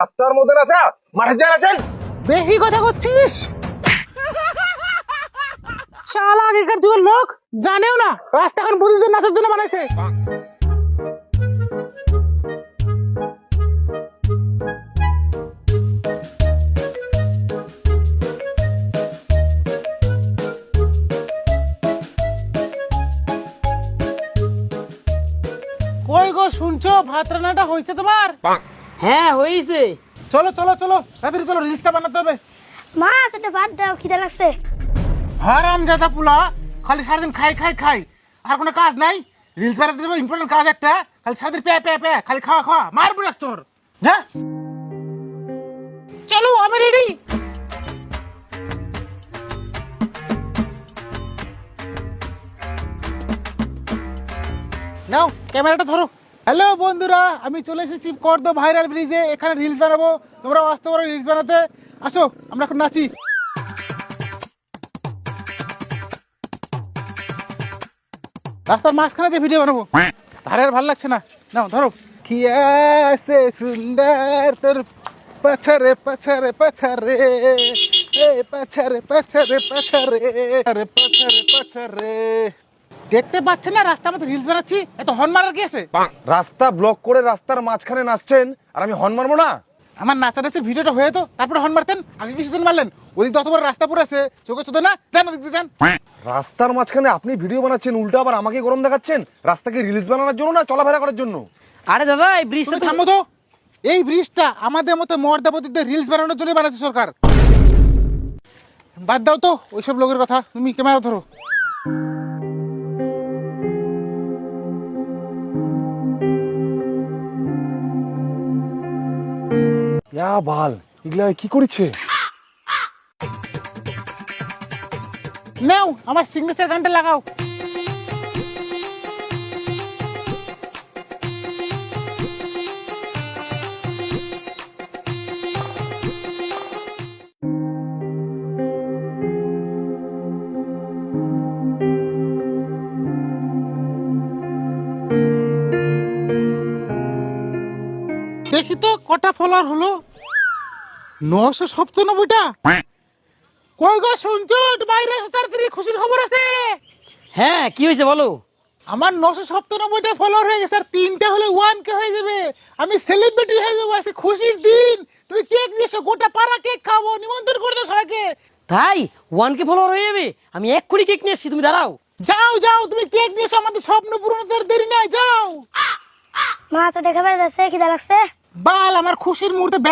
রাস্তার মধ্যে নাচা মাঠে যা নাচেন। বেশি কথা করছিস। শালা আগেকার যুগের লোক জানেও না রাস্তা এখন বুঝিদের নাচের জন্য বানাইছে। কই গো শুনছো ভাত রান্নাটা হয়েছে তোমার? হ্যাঁ হয়েছে। চলো চলো চলো তাড়াতাড়ি চলো, রিলসটা বানাতে হবে। মা সেটা বাদ দাও, খিদে লাগছে। হারাম জাদা পুলা, খালি সারাদিন খাই খাই খাই, আর কোনো কাজ নাই। রিলস বানাতে দেবো, ইম্পর্টেন্ট কাজ একটা, খালি সারাদিন প্যা প্যা প্যা, খালি খাওয়া খাওয়া, মারবো এক চোর। হ্যাঁ চলো আমি রেডি। নাও ক্যামেরাটা ধরো। হ্যালো বন্ধুরা, আমি চলে এসেছি করদো ভাইরাল ব্রিজে। এখানে রিলস বানাবো, তোমরাও আসতে পারো রিলস বানাতে। আসো আমরা এখন নাচি। রাস্তার মাঝখানে দিয়ে ভিডিও বানাবো, ধারে আর ভালো লাগছে না। নাও ধরো। কিয়া সে সুন্দর তোর পছরে পছরে পছরে, এ পছরে পছরে পছরে, আরে পছরে পছরে। দেখতে পাচ্ছেন না রাস্তার মধ্যে রিলস বানাচ্ছি, এত হর্ন মারার কি আছে? রাস্তা ব্লক করে রাস্তার মাঝখানে নাচছেন আর আমি হর্ন মারবো না? আমার নাচানাচি ভিডিওটা হয়ে তো তারপরে হর্ন মারতেন, আগে কিছু জন মারলেন। ওদিক অত বড় রাস্তা পুরো আছে, চোখে চোখে না দেন, ওদিক দিয়ে দেন। রাস্তার মাঝখানে আপনি ভিডিও বানাচ্ছেন, উল্টো আবার আমাকে গরম দেখাচ্ছেন। রাস্তাকে রিলস বানানোর জন্য না চলাফেরা করার জন্য? আরে দাদা এই ব্রিজটা তুমি থামো তো। এই ব্রিজটা আমাদের মতো মর্দাবতীদের রিলস বানানোর জন্য বানাচ্ছে সরকার। বাদ দাও তো ওইসব লোকের কথা, তুমি ক্যামেরা ধরো। ইয়া বাল, এগুলা কি করছে? নাও আমার সিগনেচার গানটা লাগাও। দেখি তো কটা ফলোয়ার হলো। 997টা। কই গো শুনছো, বাইরে এসে তাড়াতাড়ি, খুশির খবর আছে। হ্যাঁ কি হয়েছে বলো? আমার 997টা ফলোয়ার হয়ে গেছে, আর 3টা হলে 1K হয়ে যাবে। আমি সেলিব্রিটি হয়ে যাবো, আজকে খুশির দিন। তুমি কেক নিয়ে এসো, গোটা পাড়া কেক খাবো, নিমন্ত্রণ করে দাও সবাইকে। তাই 1K ফলোয়ার হয়ে যাবে? আমি এক্ষুনি কেক নিয়ে এসেছি, তুমি দাঁড়াও। যাও যাও, তুমি কেক নিয়ে এসো, আমাদের স্বপ্ন পূরণ হতে আর দেরি নাই, যাও। মা সেটা খাবার যাচ্ছে, খিদে লাগছে। বাল, আমার খুশির মুহূর্তে ব্যাগ